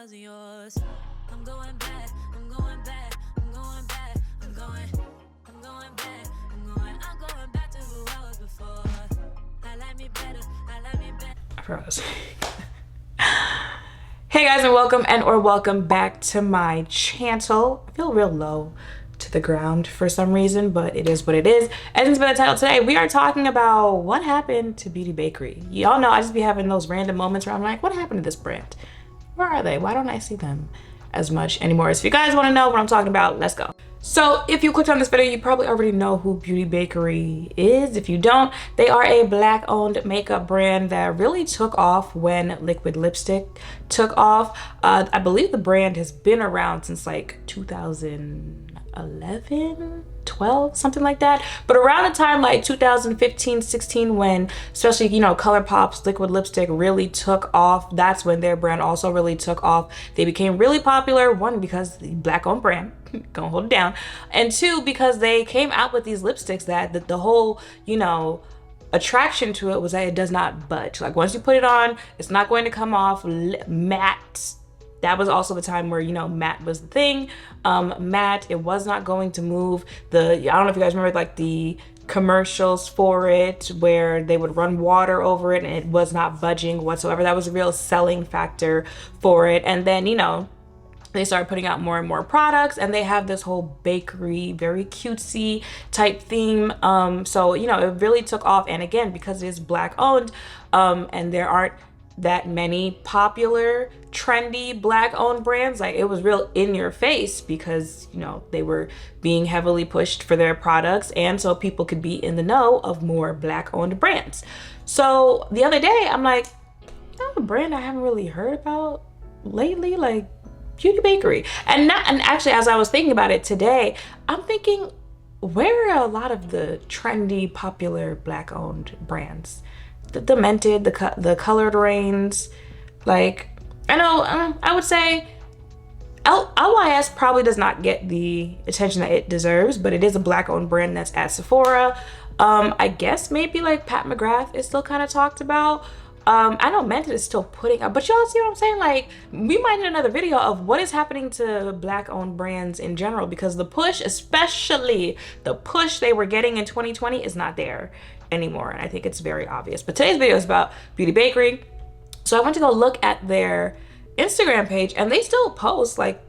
wasn't yours. I'm going back, I'm going back, I'm going back, I'm going back, I'm going back to who I was before. I like me better, I like me better. I froze. Hey guys, and welcome back to my channel. I feel real low to the ground for some reason, but it is what it is. As it's been the title today, we are talking about what happened to Beauty Bakerie. Y'all know I just be having those random moments where I'm like, what happened to this brand? Where are they? Why don't I see them as much anymore? So if you guys want to know what I'm talking about, let's go. So if you clicked on this video, you probably already know who Beauty Bakerie is. If you don't, they are a Black owned makeup brand that really took off when liquid lipstick took off. I believe the brand has been around since like 2011, 12, something like that. But around the time like 2015, 16, when especially, you know, ColourPop's liquid lipstick really took off, that's when their brand also really took off. They became really popular, one, because the Black owned brand, gonna hold it down, and two, because they came out with these lipsticks that the whole, you know, attraction to it was that it does not budge. Like once you put it on, it's not going to come off. Matte, that was also the time where, you know, matte was the thing. Matte, it was not going to move. I don't know if you guys remember like the commercials for it where they would run water over it and it was not budging whatsoever. That was a real selling factor for it. And then, you know, they started putting out more and more products, and they have this whole bakery, very cutesy type theme. So, you know, it really took off. And again, because it is Black owned, and there aren't that many popular, trendy Black owned brands, like it was real in your face because, you know, they were being heavily pushed for their products. And so people could be in the know of more Black owned brands. So the other day, I'm like, oh, a brand I haven't really heard about lately, like Beauty Bakerie. And actually, as I was thinking about it today, I'm thinking, where are a lot of the trendy, popular Black owned brands? The Demented, the Colored Rains. Like, I know, I would say LYS probably does not get the attention that it deserves, but it is a Black owned brand that's at Sephora. I guess maybe like Pat McGrath is still kind of talked about. I know Mented is still putting up, but y'all see what I'm saying? Like, we might need another video of what is happening to Black owned brands in general, because the push, especially the push they were getting in 2020, is not there anymore. And I think it's very obvious. But today's video is about Beauty Bakerie. So I went to go look at their Instagram page, and they still post like,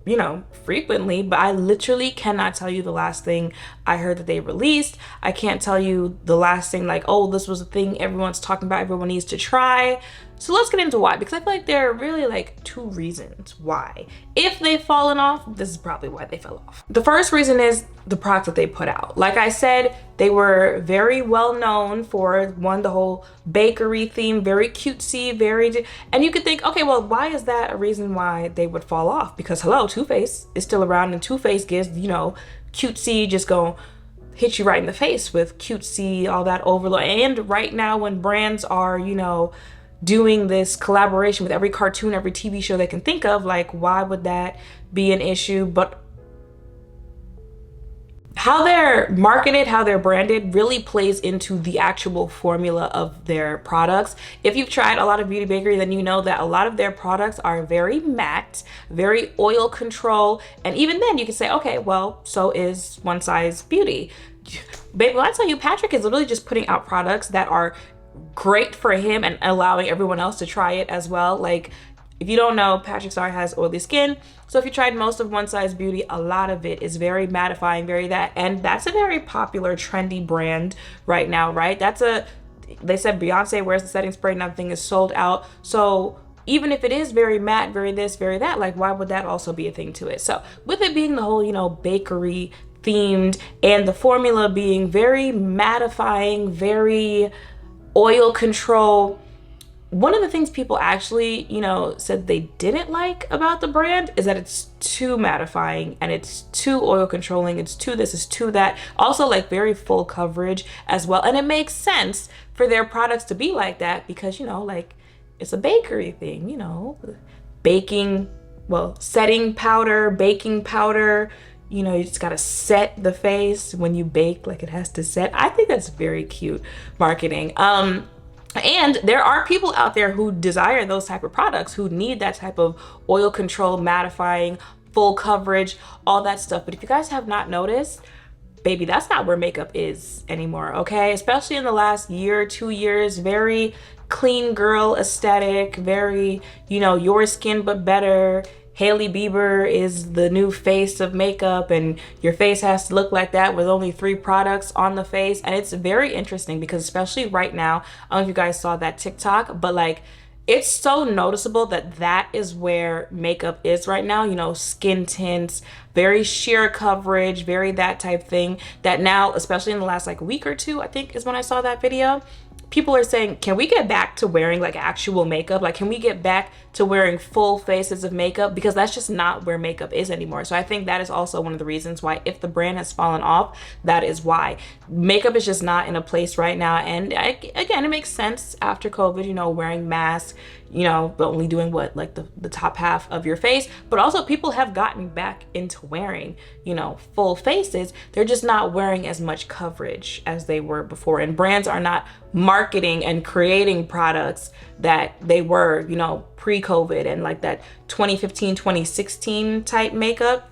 you know, frequently, but I literally cannot tell you the last thing I heard that they released. I can't tell you the last thing like, oh, this was a thing everyone's talking about, everyone needs to try. So let's get into why, because I feel like there are really like two reasons why. If they've fallen off, this is probably why they fell off. The first reason is the product that they put out. Like I said, they were very well known for, one, the whole bakery theme, very cutesy, and you could think, okay, well, why is that a reason why they would fall off? Because hello, Too Faced is still around, and Too Faced gives, you know, cutesy, just go hit you right in the face with cutesy, all that overload. And right now when brands are, you know, doing this collaboration with every cartoon, every TV show they can think of, like, why would that be an issue? But how they're marketed, how they're branded really plays into the actual formula of their products. If you've tried a lot of Beauty Bakerie, then you know that a lot of their products are very matte, very oil control. And even then you can say, okay, well, so is One Size Beauty. Baby, when I tell you, Patrick is literally just putting out products that are great for him and allowing everyone else to try it as well. Like, if you don't know, Patrick Star has oily skin. So if you tried most of One Size Beauty, a lot of it is very mattifying, very that. And that's a very popular, trendy brand right now, right? They said Beyonce wears the setting spray and everything is sold out. So even if it is very matte, very this, very that, like, why would that also be a thing to it? So with it being the whole, you know, bakery themed and the formula being very mattifying, very oil control, one of the things people actually, you know, said they didn't like about the brand is that it's too mattifying and it's too oil controlling. It's too this, it's too that. Also, like, very full coverage as well. And it makes sense for their products to be like that because, you know, like, it's a bakery thing, you know, baking, well, setting powder, baking powder, you know, you just gotta set the face when you bake, like it has to set. I think that's very cute marketing. And there are people out there who desire those type of products, who need that type of oil control, mattifying, full coverage, all that stuff. But if you guys have not noticed, baby, that's not where makeup is anymore, okay? Especially in the last year, 2 years, very clean girl aesthetic, very, you know, your skin but better. Hailey Bieber is the new face of makeup, and your face has to look like that with only 3 products on the face. And it's very interesting because especially right now, I don't know if you guys saw that TikTok, but like, it's so noticeable that that is where makeup is right now, you know, skin tints, very sheer coverage, very that type thing, that now, especially in the last like week or two, I think is when I saw that video, people are saying, can we get back to wearing like actual makeup? Like, can we get back to wearing full faces of makeup? Because that's just not where makeup is anymore. So I think that is also one of the reasons why, if the brand has fallen off, that is why. Makeup is just not in a place right now. And again, it makes sense after COVID, you know, wearing masks, you know, but only doing what, like the top half of your face. But also people have gotten back into wearing, you know, full faces. They're just not wearing as much coverage as they were before. And brands are not marketing and creating products that they were, you know, pre-COVID and like that 2015, 2016 type makeup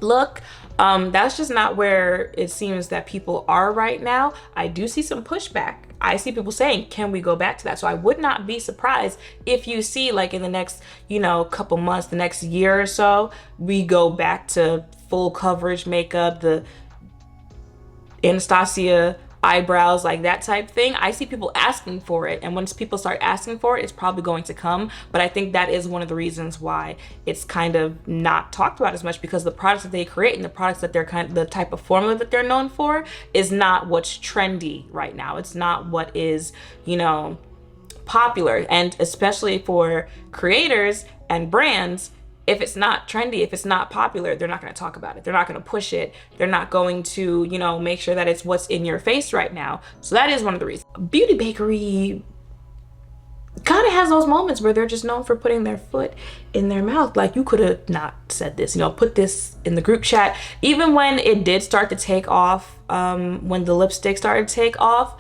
look. That's just not where it seems that people are right now. I do see some pushback. I see people saying, can we go back to that? So I would not be surprised if you see like in the next, you know, couple months, the next year or so, we go back to full coverage makeup, the Anastasia eyebrows, like that type thing. I see people asking for it, and once people start asking for it, it's probably going to come. But I think that is one of the reasons why it's kind of not talked about as much, because the products that they create and the products that they're the type of formula that they're known for is not what's trendy right now. It's not what is, you know, popular. And especially for creators and brands, if it's not trendy, if it's not popular, they're not going to talk about it. They're not going to push it. They're not going to, you know, make sure that it's what's in your face right now. So that is one of the reasons. Beauty Bakerie kind of has those moments where they're just known for putting their foot in their mouth. Like, you could have not said this, you know, put this in the group chat. Even when it did start to take off, when the lipstick started to take off,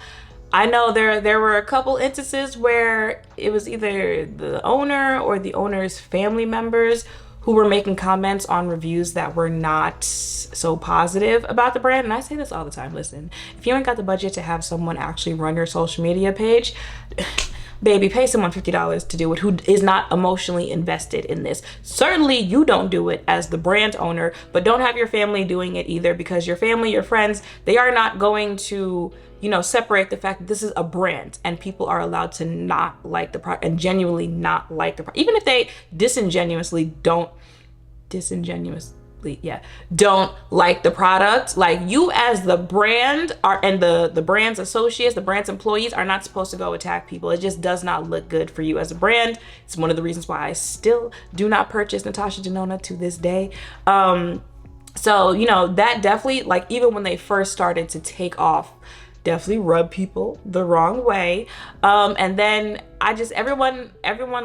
I know there were a couple instances where it was either the owner or the owner's family members who were making comments on reviews that were not so positive about the brand. And I say this all the time, listen, if you ain't got the budget to have someone actually run your social media page, baby, pay someone $50 to do it who is not emotionally invested in this. Certainly you don't do it as the brand owner, but don't have your family doing it either, because your family, your friends, they are not going to, you know, separate the fact that this is a brand and people are allowed to not like the product and genuinely not like the product. Even if they don't like the product, like, you as the brand are, and the brand's associates, the brand's employees are not supposed to go attack people. It just does not look good for you as a brand. It's one of the reasons why I still do not purchase Natasha Denona to this day. So, you know, that definitely, like, even when they first started to take off, definitely rubbed people the wrong way. And then everyone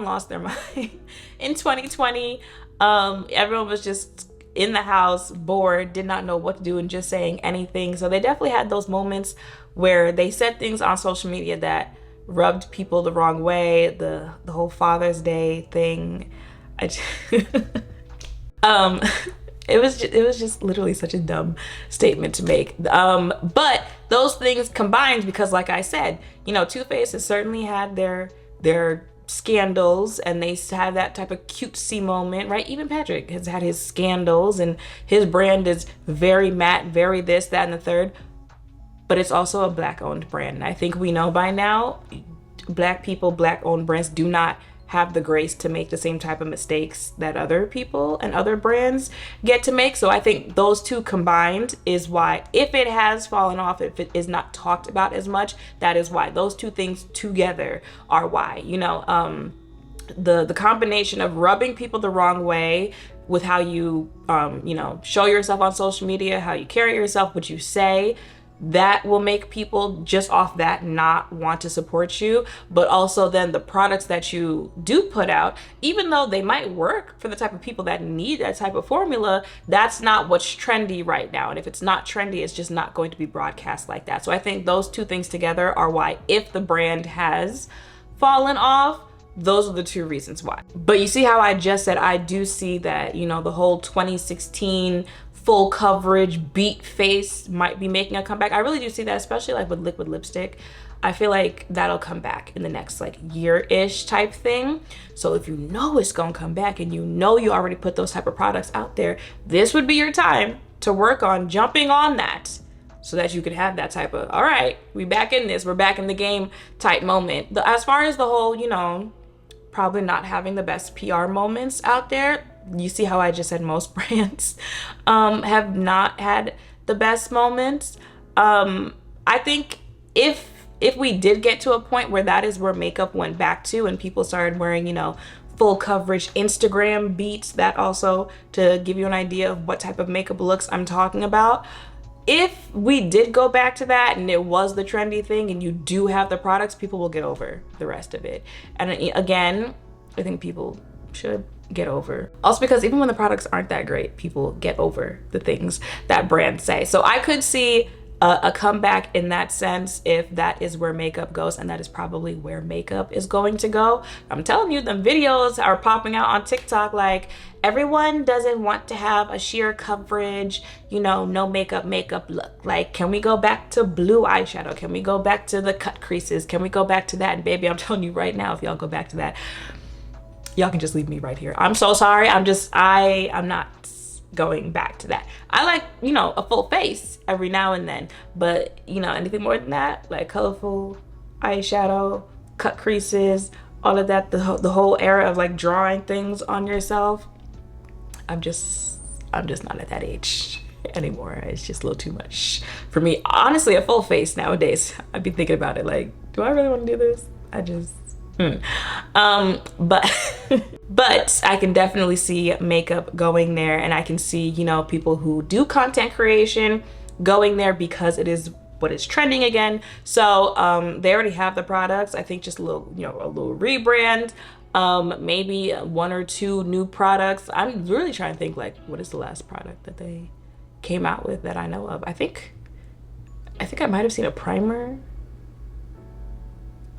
lost their mind in 2020. Everyone was just in the house, bored, did not know what to do, and just saying anything. So they definitely had those moments where they said things on social media that rubbed people the wrong way. The whole Father's Day thing. It was just literally such a dumb statement to make. But those things combined, because like I said, you know, Too Faced has certainly had their scandals, and they have that type of cutesy moment, right? Even Patrick has had his scandals, and his brand is very matte, very this, that, and the third. But it's also a Black-owned brand. And I think we know by now, Black people, Black-owned brands do not have the grace to make the same type of mistakes that other people and other brands get to make. So I think those two combined is why, if it has fallen off, if it is not talked about as much, that is why. Those two things together are why, you know, the combination of rubbing people the wrong way with how you, you know, show yourself on social media, how you carry yourself, what you say, that will make people just off that not want to support you. But also then the products that you do put out, even though they might work for the type of people that need that type of formula, that's not what's trendy right now. And if it's not trendy, it's just not going to be broadcast like that. So I think those two things together are why, if the brand has fallen off, those are the two reasons why. But you see how I just said, I do see that, you know, the whole 2016 full coverage beat face might be making a comeback. I really do see that, especially like with liquid lipstick. I feel like that'll come back in the next like year-ish type thing. So if you know it's gonna come back and you know you already put those type of products out there, this would be your time to work on jumping on that so that you could have that type of, all right, we back in this, we're back in the game type moment. As far as the whole, you know, probably not having the best PR moments out there, you see how I just said most brands have not had the best moments. I think if we did get to a point where that is where makeup went back to and people started wearing, you know, full coverage Instagram beats, that also to give you an idea of what type of makeup looks I'm talking about. If we did go back to that and it was the trendy thing and you do have the products, people will get over the rest of it. And again, I think people should get over. Also because even when the products aren't that great, people get over the things that brands say. So I could see a comeback in that sense if that is where makeup goes, and that is probably where makeup is going to go. I'm telling you, the videos are popping out on TikTok like, everyone doesn't want to have a sheer coverage, you know, no makeup look. Like, can we go back to blue eyeshadow? Can we go back to the cut creases? Can we go back to that? And baby, I'm telling you right now, if y'all go back to that, y'all can just leave me right here. I'm so sorry. I'm not going back to that. I like, you know, a full face every now and then, but you know, anything more than that, like colorful eyeshadow, cut creases, all of that, the whole era of like drawing things on yourself, I'm just not at that age anymore. It's just a little too much for me. Honestly, a full face nowadays, I'd be thinking about it like, do I really want to do this? But I can definitely see makeup going there, and I can see, you know, people who do content creation going there because it is what is trending again. So they already have the products. I think just a little, you know, a little rebrand, maybe one or two new products. I'm really trying to think like, what is the last product that they came out with that I know of? I think I might have seen a primer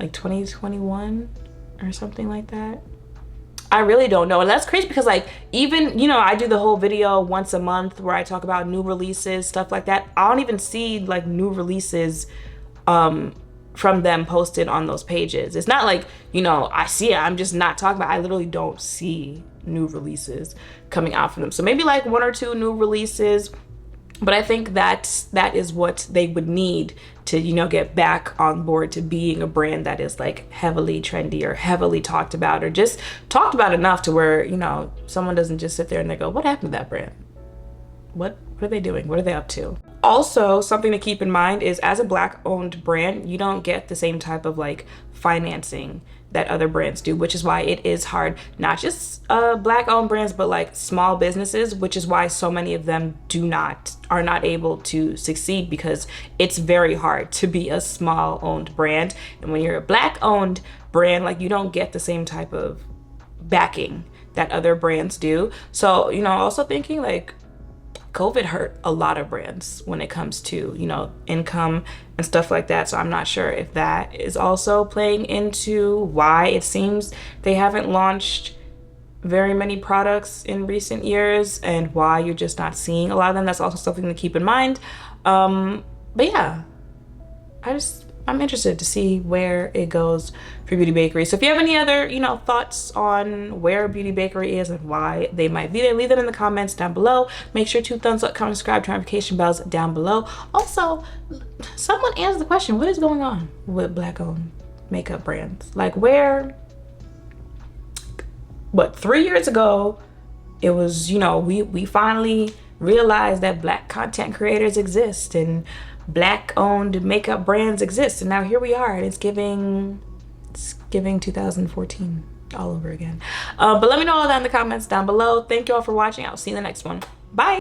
like 2021 or something like that. I really don't know. And that's crazy because like, even, you know, I do the whole video once a month where I talk about new releases, stuff like that. I don't even see like new releases from them posted on those pages. It's not like, you know, I see it, I'm just not talking about it. I literally don't see new releases coming out from them. So maybe like one or two new releases. But I think that is what they would need to, you know, get back on board to being a brand that is like heavily trendy or heavily talked about, or just talked about enough to where, you know, someone doesn't just sit there and they go, what happened to that brand? What are they doing? What are they up to? Also, something to keep in mind is, as a Black owned brand, you don't get the same type of like financing that other brands do, which is why it is hard, not just Black owned brands, but like small businesses, which is why so many of them are not able to succeed, because it's very hard to be a small owned brand. And when you're a Black owned brand, like, you don't get the same type of backing that other brands do. So, you know, also thinking like, COVID hurt a lot of brands when it comes to, you know, income and stuff like that. So I'm not sure if that is also playing into why it seems they haven't launched very many products in recent years, and why you're just not seeing a lot of them. That's also something to keep in mind. But yeah, I'm interested to see where it goes for Beauty Bakerie. So if you have any other, you know, thoughts on where Beauty Bakerie is and why they might be there, leave them in the comments down below. Make sure to thumbs up, comment, subscribe, turn notification bells down below. Also, someone answer the question, what is going on with Black owned makeup brands? Like, what, 3 years ago, it was, you know, we finally realized that Black content creators exist and Black owned makeup brands exist, and now here we are, and it's giving 2014 all over again. But let me know all that in the comments down below. Thank you all for watching. I'll see you in the next one. Bye.